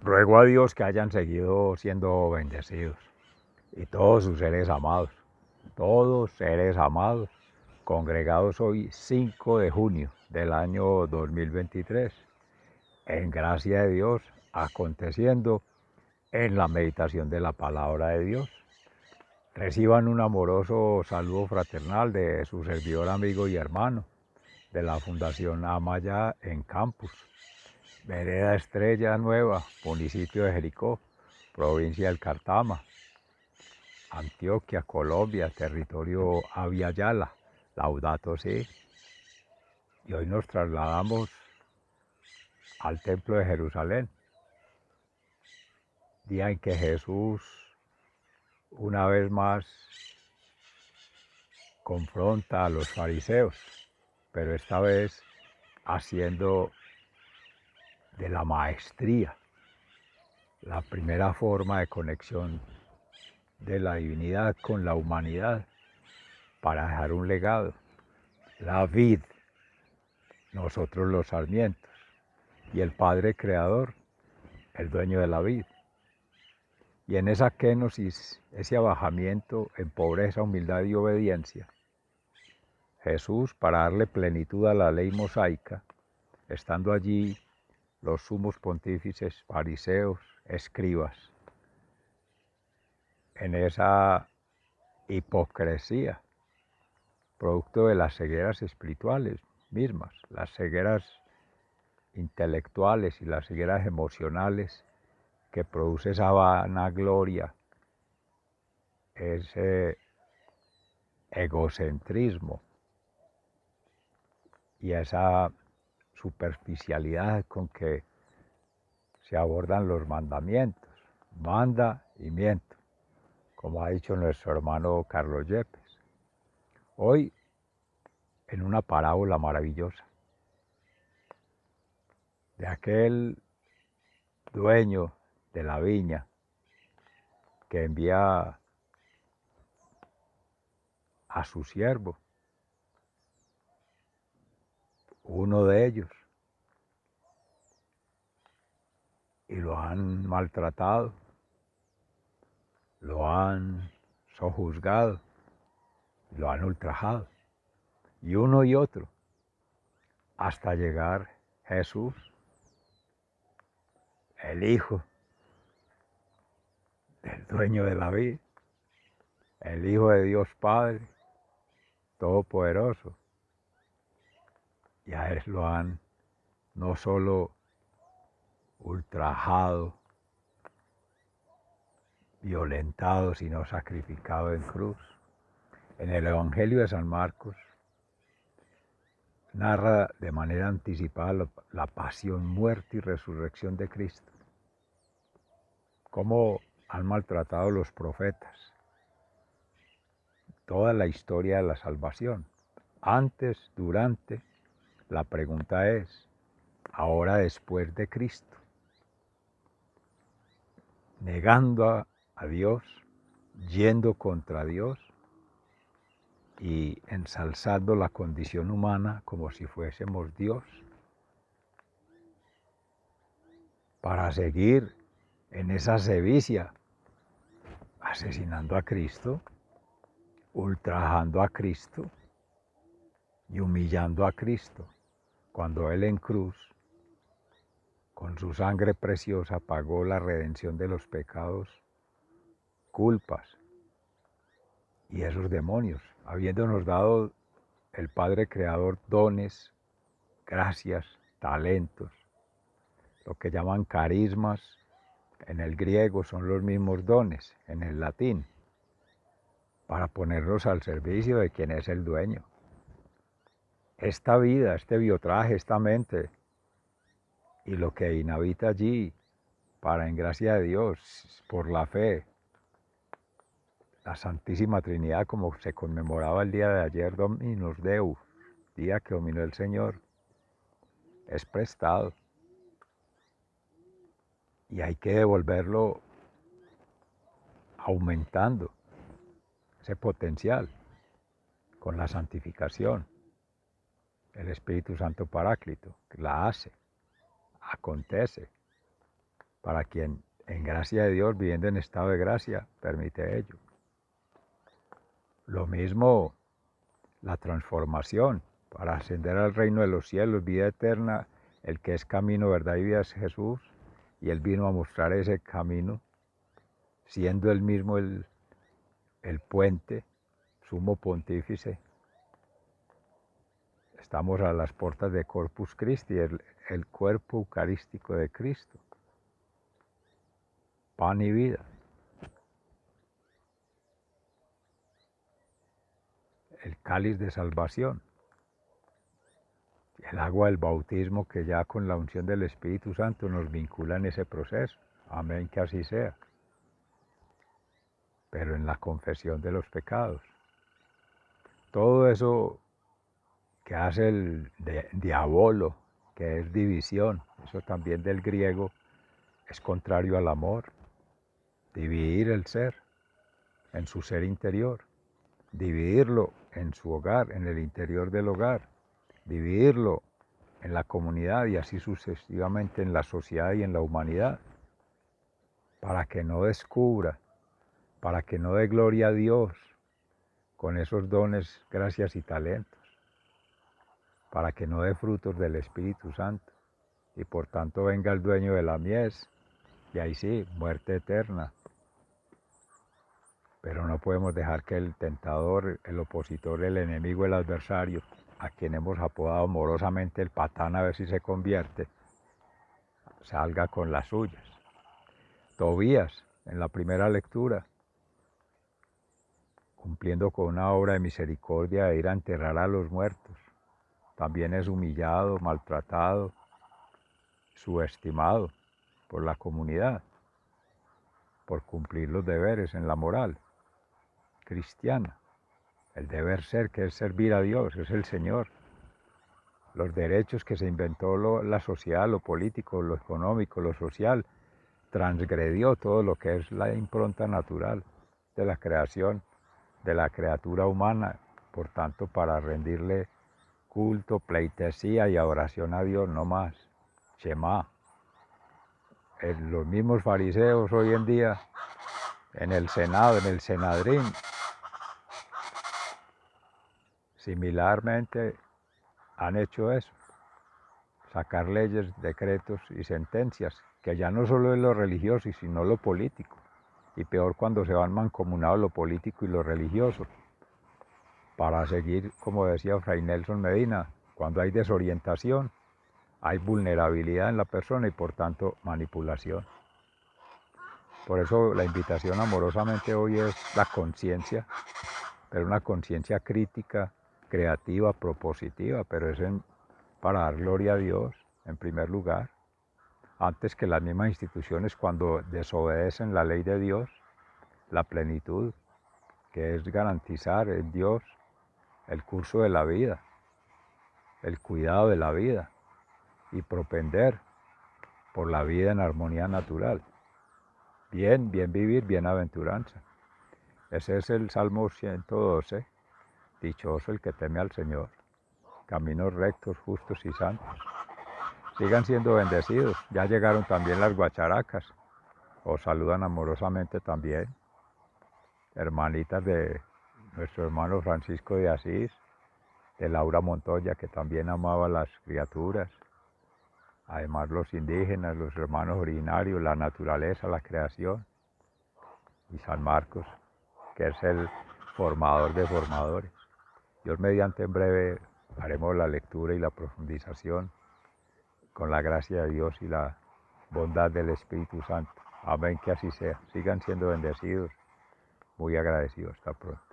Ruego a Dios que hayan seguido siendo bendecidos y todos sus seres amados, congregados hoy 5 de junio del año 2023, en gracia de Dios, aconteciendo en la meditación de la palabra de Dios. Reciban un amoroso saludo fraternal de su servidor, amigo y hermano de la Fundación Amaya en Campus, Vereda Estrella Nueva, municipio de Jericó, provincia del Cartama, Antioquia, Colombia, territorio Abya Yala, Laudato Si. Y hoy nos trasladamos al Templo de Jerusalén, día en que Jesús una vez más confronta a los fariseos, pero esta vez haciendo de la maestría la primera forma de conexión de la divinidad con la humanidad para dejar un legado. La vid, nosotros los sarmientos, y el Padre Creador, el dueño de la vid. Y en esa kenosis, ese abajamiento en pobreza, humildad y obediencia, Jesús, para darle plenitud a la ley mosaica, estando allí los sumos pontífices, fariseos, escribas, en esa hipocresía, producto de las cegueras espirituales mismas, las cegueras intelectuales y las cegueras emocionales que produce esa vanagloria, ese egocentrismo y esa superficialidad con que se abordan los mandamientos, manda y miento, como ha dicho nuestro hermano Carlos Yepes. Hoy, en una parábola maravillosa de aquel dueño de la viña que envía a su siervo, uno de ellos, y lo han maltratado, lo han sojuzgado, lo han ultrajado, y uno y otro, hasta llegar Jesús, el Hijo del dueño de la vid, el Hijo de Dios Padre Todopoderoso, y a él lo han no solo ultrajado, violentado, sino sacrificado en cruz. En el Evangelio de San Marcos narra de manera anticipada la pasión, muerte y resurrección de Cristo. Cómo han maltratado los profetas, toda la historia de la salvación. Antes, durante, la pregunta es, ahora después de Cristo, negando a Dios, yendo contra Dios y ensalzando la condición humana como si fuésemos Dios, para seguir en esa sevicia, asesinando a Cristo, ultrajando a Cristo y humillando a Cristo, cuando Él en cruz, con su sangre preciosa, pagó la redención de los pecados, culpas y esos demonios, habiéndonos dado el Padre Creador dones, gracias, talentos, lo que llaman carismas, en el griego son los mismos dones, en el latín, para ponernos al servicio de quien es el dueño. Esta vida, este biotraje, esta mente y lo que inhabita allí, para en gracia de Dios, por la fe, la Santísima Trinidad, como se conmemoraba el día de ayer, Dominus Deus, día que dominó el Señor, es prestado y hay que devolverlo aumentando ese potencial con la santificación, el Espíritu Santo Paráclito, que la hace, acontece. para quien en gracia de Dios, viviendo en estado de gracia, permite ello. Lo mismo la transformación para ascender al reino de los cielos, vida eterna, el que es camino, verdad y vida es Jesús, y Él vino a mostrar ese camino, siendo Él mismo el puente, sumo pontífice. Estamos a las puertas de Corpus Christi, el cuerpo eucarístico de Cristo, pan y vida. El cáliz de salvación, el agua del bautismo que ya con la unción del Espíritu Santo nos vincula en ese proceso. Amén, que así sea. Pero en la confesión de los pecados. Todo eso que hace el diabolo, que es división, eso también del griego, es contrario al amor. Dividir el ser en su ser interior, dividirlo en su hogar, en el interior del hogar, dividirlo en la comunidad y así sucesivamente en la sociedad y en la humanidad, para que no descubra, para que no dé gloria a Dios con esos dones, gracias y talentos, para que no dé frutos del Espíritu Santo y por tanto venga el dueño de la mies y ahí sí, muerte eterna. Pero no podemos dejar que el tentador, el opositor, el enemigo, el adversario, a quien hemos apodado amorosamente el patán a ver si se convierte, salga con las suyas. Tobías, en la primera lectura, cumpliendo con una obra de misericordia de ir a enterrar a los muertos, también es humillado, maltratado, subestimado por la comunidad, por cumplir los deberes en la moral cristiana. El deber ser, que es servir a Dios, es el Señor. Los derechos que se inventó la sociedad, lo político, lo económico, lo social, transgredió todo lo que es la impronta natural de la creación, de la criatura humana. Por tanto, para rendirle culto, pleitesía y adoración a Dios, no más. Shema. Los mismos fariseos hoy en día, en el Senado, en el Senadrín, similarmente han hecho eso, sacar leyes, decretos y sentencias, que ya no solo es lo religioso, sino lo político, y peor cuando se van mancomunados lo político y lo religioso, para seguir, como decía Fray Nelson Medina, cuando hay desorientación, hay vulnerabilidad en la persona y por tanto manipulación. Por eso la invitación amorosamente hoy es la conciencia, pero una conciencia crítica, creativa, propositiva, pero es para dar gloria a Dios en primer lugar, antes que las mismas instituciones cuando desobedecen la ley de Dios, la plenitud, que es garantizar en Dios el curso de la vida, el cuidado de la vida y propender por la vida en armonía natural. Bien vivir, bienaventuranza. Ese es el Salmo 112, dichoso el que teme al Señor, caminos rectos, justos y santos. Sigan siendo bendecidos, ya llegaron también las guacharacas, os saludan amorosamente también, hermanitas de nuestro hermano Francisco de Asís, de Laura Montoya, que también amaba a las criaturas, además los indígenas, los hermanos originarios, la naturaleza, la creación, y San Marcos, que es el formador de formadores. Dios mediante en breve haremos la lectura y la profundización con la gracia de Dios y la bondad del Espíritu Santo. Amén, que así sea. Sigan siendo bendecidos. Muy agradecidos. Hasta pronto.